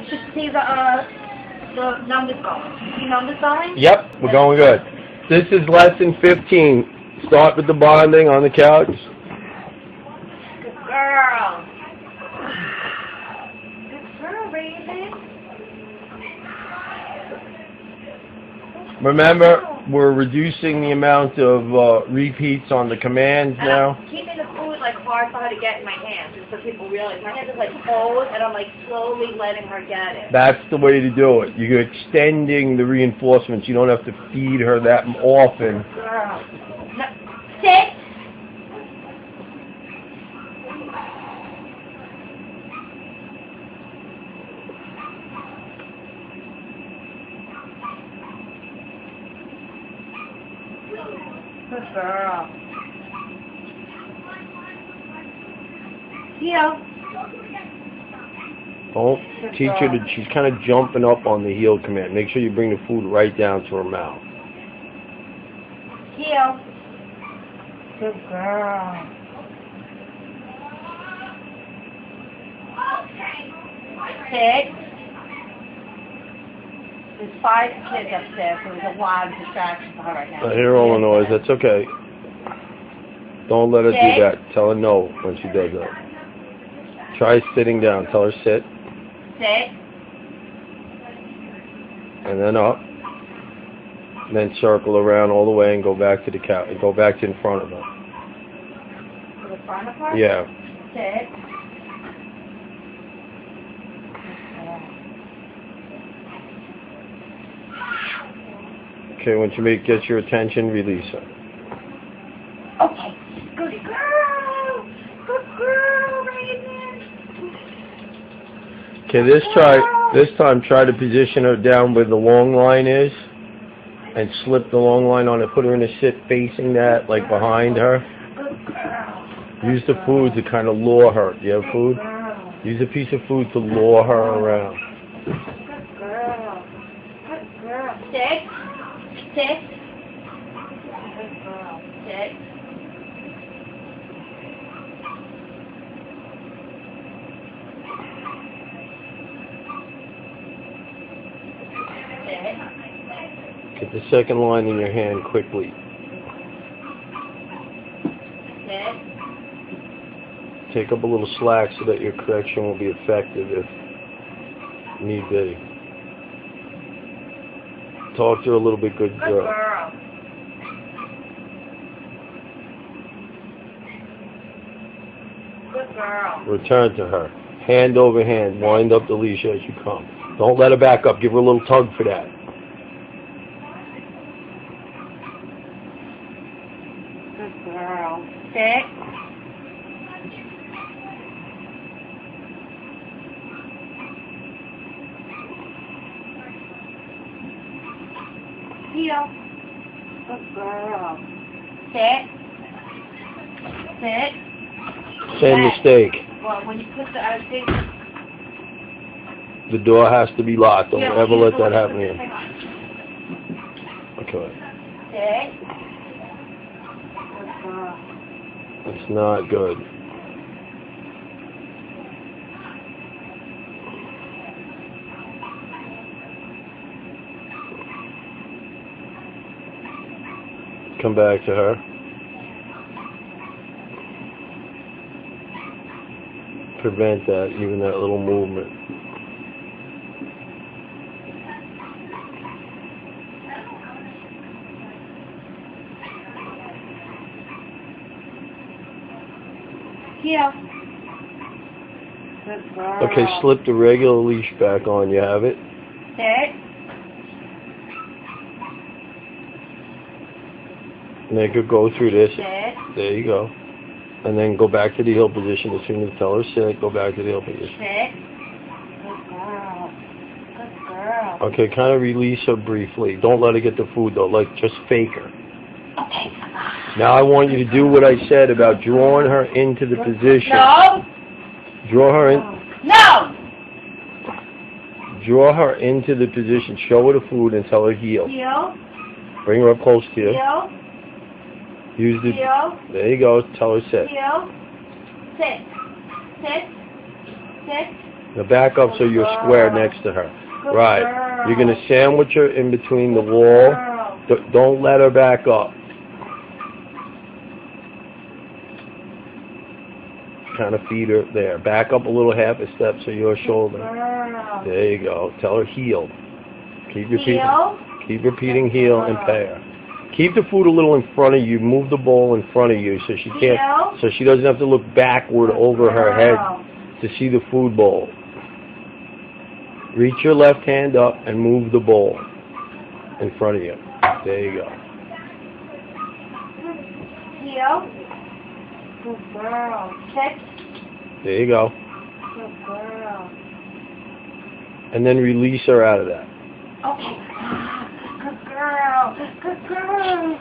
You should see the numbers going. You see numbers going? Yep, we're going good. This is lesson 15. Start with the bonding on the couch. Good girl. Good girl, Raven. Remember, we're reducing the amount of repeats on the commands now. I'm keeping the food like hard for her to get in my hands, just so people realize my hand is like cold, and I'm like slowly letting her get it. That's the way to do it. You're extending the reinforcements. You don't have to feed her that often. Girl. No. Sit. Good girl. Heel. Don't teach her that she's kind of jumping up on the heel command. Make sure you bring the food right down to her mouth. Heel. Good girl. Sit. There's 5 kids upstairs, so there's a lot of distraction for her right now. I hear all the noise. That's okay. Don't let her do that. Tell her no when she does that. Try sitting down. Tell her sit. Sit. And then up. And then circle around all the way and go back to the couch. And go back to in front of her. To the front of her? Yeah. Sit. Okay, once you gets your attention, release her. Okay. Good girl. Good girl, Raven. Okay, this time try to position her down where the long line is and slip the long line on it. Put her in a sit facing that, like behind her. Good girl. Use the food to kind of lure her. Do you have food? Use a piece of food to lure her around. Good girl. Good girl. Sit. Sit. Good girl. Sit. Sit. Get the second line in your hand quickly. Sit. Take up a little slack so that your correction will be effective if need be. Talk to her a little bit, good girl. Good girl. Good girl. Return to her. Hand over hand. Wind up the leash as you come. Don't let her back up. Give her a little tug for that. Good girl. Sit. Heel. Good girl. Sit. Sit. Same mistake. Well, when you put the, I think. The door has to be locked. Don't Yeah, ever let that happen here. Hang on. Okay. Sit. Good girl. It's not good. Come back to her. Prevent that, even that little movement. Heel. Good girl. Okay, slip the regular leash back on. You have it? Sit. Make her go through this. Sit. There you go. And then go back to the heel position. As soon as you tell her sit, go back to the heel position. Sit. Good girl. Good girl. Okay, kind of release her briefly. Don't let her get the food though. Like, just fake her. Okay. Now I want you to do what I said about drawing her into the position. No. Draw her in. No. Draw her into the position. Show her the food and tell her heel. Heel. Bring her up close to you. Heel. Use the. Heel. There you go. Tell her sit. Heel. Sit. Sit. Sit. Now back up so you're square next to her. Right. You're going to sandwich her in between the wall. Don't let her back up. Kind of feed her there. Back up a little, half a step so your shoulder. There you go. Tell her heel. Keep repeating heel and pair. Keep the food a little in front of you. Move the bowl in front of you so she can't. So she doesn't have to look backward over her head to see the food bowl. Reach your left hand up and move the bowl in front of you. There you go. Heel. Good girl. Kick. There you go. Good girl. And then release her out of that. Okay. Good girl. Good girl.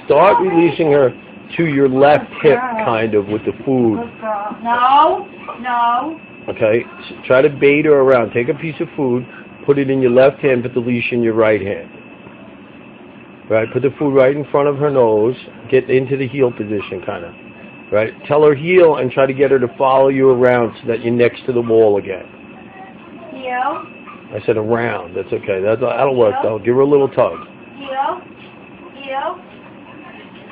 Start releasing her to your left hip, kind of, with the food. Good girl. No. No. Okay? So try to bait her around. Take a piece of food, put it in your left hand, put the leash in your right hand. Right? Put the food right in front of her nose. Get into the heel position, kind of. Right? Tell her heel and try to get her to follow you around so that you're next to the wall again. Heel. I said around. That's okay. That'll work, though. Give her a little tug. Heel. Heel.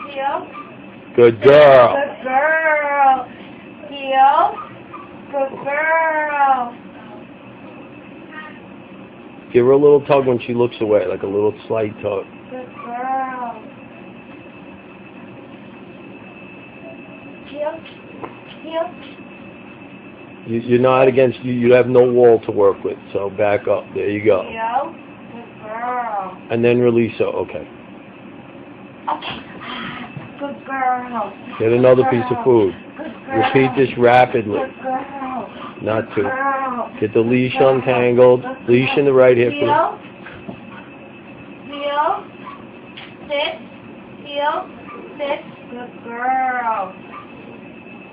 Heel. Good girl. Good girl. Heel. Good girl. Give her a little tug when she looks away, like a little slight tug. Good girl. Heel. Heel. You're not against you. You have no wall to work with, so back up. There you go. Heel. Good girl. And then release her. Okay. Okay. Good girl. Get another piece of food. Good girl. Repeat this rapidly. Good girl. Not to. Girl. Get the leash untangled. Leash in the right hip. Heel. Heel. Sit. Heel. Sit. Good girl.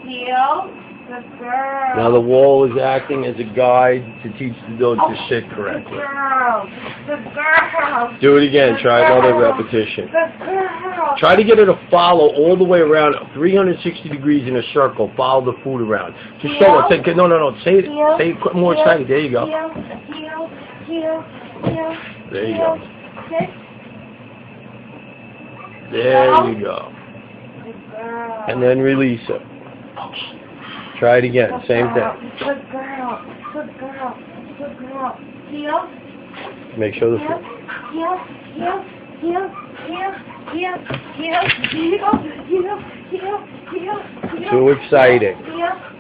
Heel. Good girl. Now the wall is acting as a guide to teach the dog to sit correctly. Good girl. Good girl. Do it again. Try another repetition. Good girl. Try to get her to follow all the way around 360 degrees in a circle. Follow the food around. Just show her. Say, no. Say it more excited. There you go. Heel. Heel. There you go. Sit. There you go. Good girl. And then release her. Try it again. Same thing. Good girl. Good girl. Good girl. Heel. Make sure the food. Heel. Too exciting.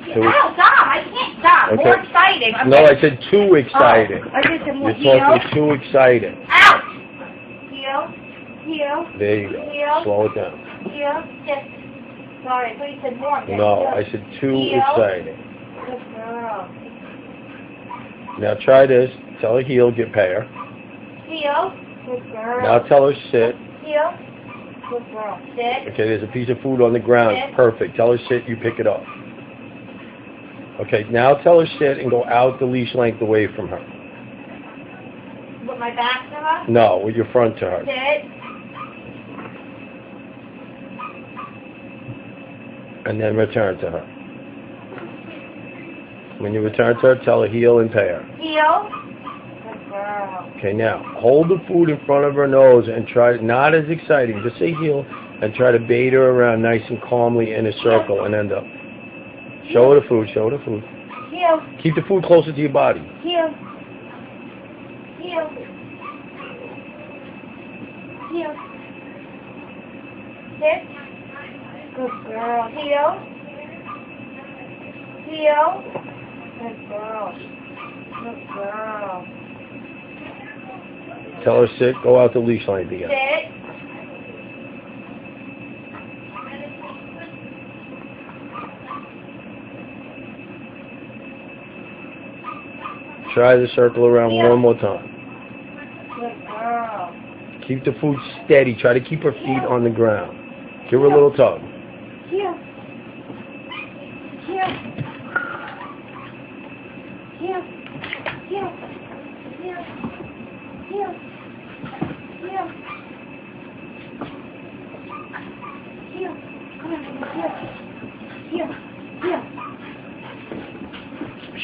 Stop! I can't stop. Okay. More exciting. No, I said too exciting. I did some more. You're talking too exciting. Out. Heel. There you go. Heel. Slow it down. Heel. Sit. Sorry, I thought you said more. No, I said too exciting. Good girl. Now try this. Tell her heel, get pair. Heel. Good girl. Now tell her sit. Heel. Good girl. Sit. Okay, there's a piece of food on the ground. Sit. Perfect. Tell her sit, you pick it up. Okay, now tell her sit and go out the leash length away from her. With my back to her? No, with your front to her. Sit. And then return to her. When you return to her, tell her heel and pair. Heel. Good girl. Okay, now, hold the food in front of her nose and try, not as exciting, just say heel, and try to bait her around nice and calmly in a circle and end up. Show her the food, show her the food. Heel. Keep the food closer to your body. Heel. Heel. Heel. Sit. Good girl. Heel. Heel. Good girl. Good girl. Tell her sit, go out the leash line again. Sit. Try the circle around one more time. Good girl. Keep the food steady. Try to keep her feet on the ground. Give her a little tug. Heel. Heel. Heel. Heel. Heel. Heel. Heel. Heel. Come on, heel. Heel. Heel.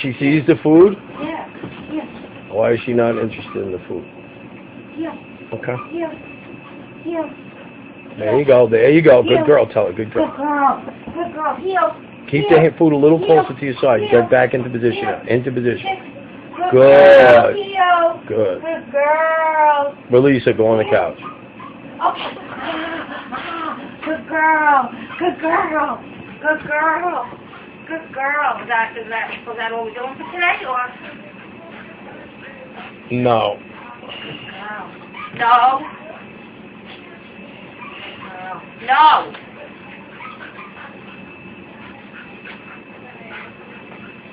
She sees the food? Yeah. Here. Why is she not interested in the food? Here. Okay. Here. Here. There you go. There you go. Good Heel. girl. Tell her. Good girl. Good girl. Good girl. Heel. Keep Heel. the food a little Heel. closer to your side. Heel. Get back into position now. Into position. Good girl. Heel. Good. Good girl. Release her. Go on the couch. Okay. Good girl. Good girl. Good girl. Good girl. Was that all we're doing for today, or? No. No. No.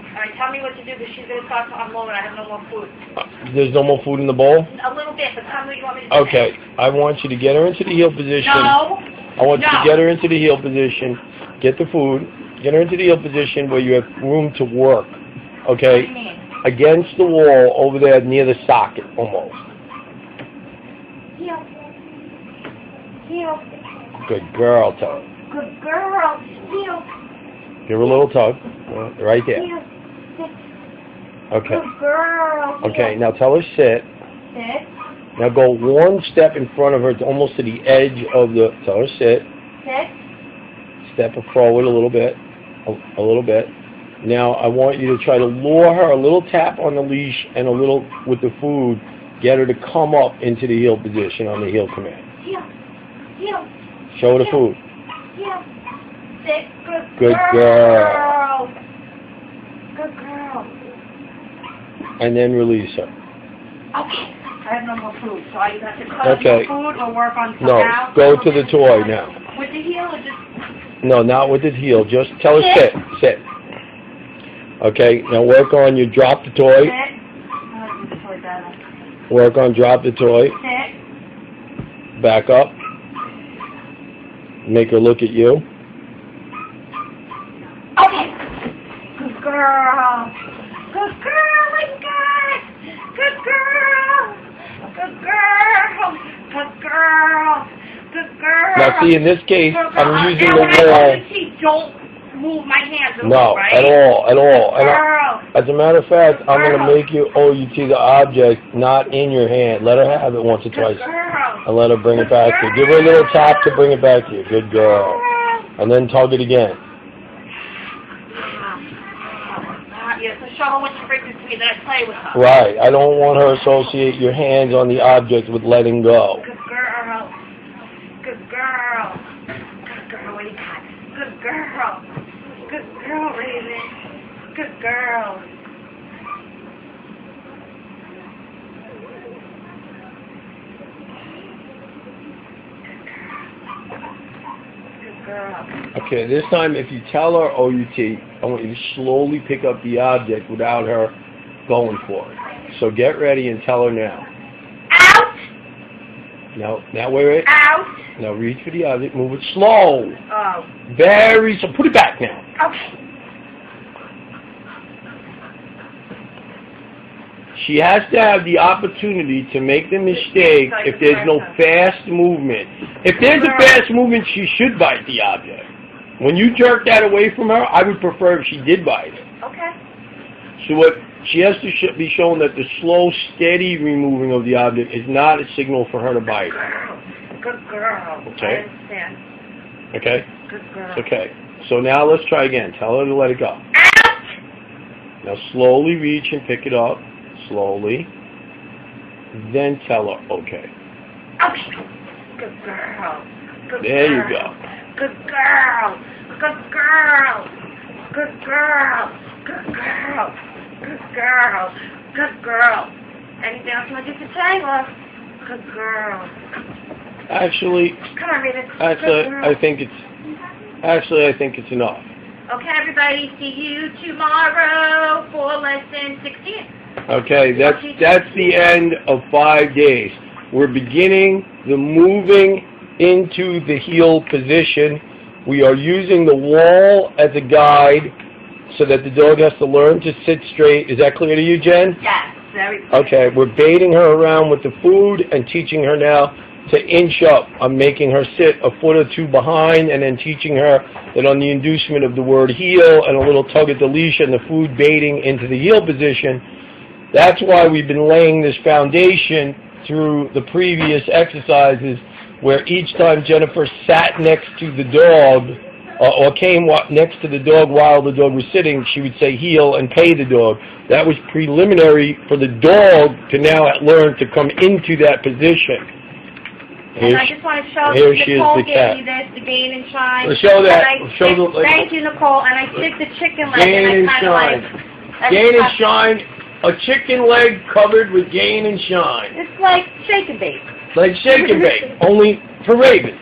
All right, tell me what to do, because she's going to start to unload. I have no more food. There's no more food in the bowl? A little bit, but tell me what you want me to do. Okay. I want you to get her into the heel position. No. I want you to get her into the heel position. Get the food. Get her into the heel position where you have room to work. Okay? What do you mean? Against the wall over there near the socket, almost. Heel. Heel. Good girl, tug. Good girl. Heel. Give her a little tug. Right there. Heel. Sit. Okay. Good girl. Heel. Okay, now tell her sit. Sit. Now go one step in front of her, almost to the edge of the... Tell her sit. Sit. Step her forward a little bit. A little bit. Now I want you to try to lure her, a little tap on the leash and a little with the food, get her to come up into the heel position on the heel command. Heel. Heel. Show her the food. Heel. Sit. Good girl. Good girl. And then release her. Okay. I have no more food, so I either have to cut Okay. more food or work on some No, now. go to the toy now. With the heel or just... No, not with the heel. Just tell her sit. Sit. Okay, now work on you drop the toy. Sit. I'll do the toy better. Work on drop the toy. Sit. Back up. Make her look at you. Okay. Good girl. Good girl, my God. Good girl. Good girl. Good girl. Good girl. Now see, in this case, Good girl. I'm using And the when I wall. want to see, don't move my hands at No, all, right? at all, at all. Good And girl. as a matter of fact, I'm going to make you OUT the object, not in your hand. Let her have it once or twice. Good girl. And let her bring it back to you. Give her a little tap to bring it back to you. Good girl. And then tug it again. Yeah, so show her when she brings it to me, then I play with her. Right. I don't want her to associate your hands on the object with letting go. Good girl. Good girl. Good girl, what do you got? Good girl. Good girl, Raven. Good girl. Good girl. Okay, this time if you tell her OUT, I want you to slowly pick up the object without her going for it. So get ready and tell her now. Out! Now wait. Out! Now reach for the object. Move it slow. Oh. So put it back now. Okay. She has to have the opportunity to make the mistake if there's no fast movement. If there's a fast movement, she should bite the object. When you jerk that away from her, I would prefer if she did bite it. Okay. So what she has to be shown that the slow, steady removing of the object is not a signal for her to bite it. Good girl. Okay. I understand. Okay? Good girl. It's okay. So now let's try again. Tell her to let it go. Out! Now slowly reach and pick it up. Slowly. Then tell her, okay. Okay. Good girl. Good There girl. you go. Good girl. Good girl. Good girl. Good girl. Good girl. Good girl. Anything else you want to do today, or good girl? Actually, Come on, Raven. I think it's enough. Okay, everybody. See you tomorrow for lesson 16. Okay, that's the end of 5 days. We're beginning the moving into the heel position. We are using the wall as a guide so that the dog has to learn to sit straight. Is that clear to you, Jen? Yes, very good. Okay, we're baiting her around with the food and teaching her now to inch up. I'm making her sit a foot or two behind and then teaching her that on the inducement of the word heel and a little tug at the leash and the food baiting into the heel position. That's why we've been laying this foundation through the previous exercises, where each time Jennifer sat next to the dog or came next to the dog while the dog was sitting, she would say heel and pay the dog. That was preliminary for the dog to now learn to come into that position. And I just want to show here you, she is, Nicole the gave cat. me this, the Gain and Shine. Well, show that. Thank you, Nicole. And I stick the chicken leg Gain and and I kind of like... Gain and Shine, a chicken leg covered with Gain and Shine. It's like shake and bake. Like shake and bake, only for ravens.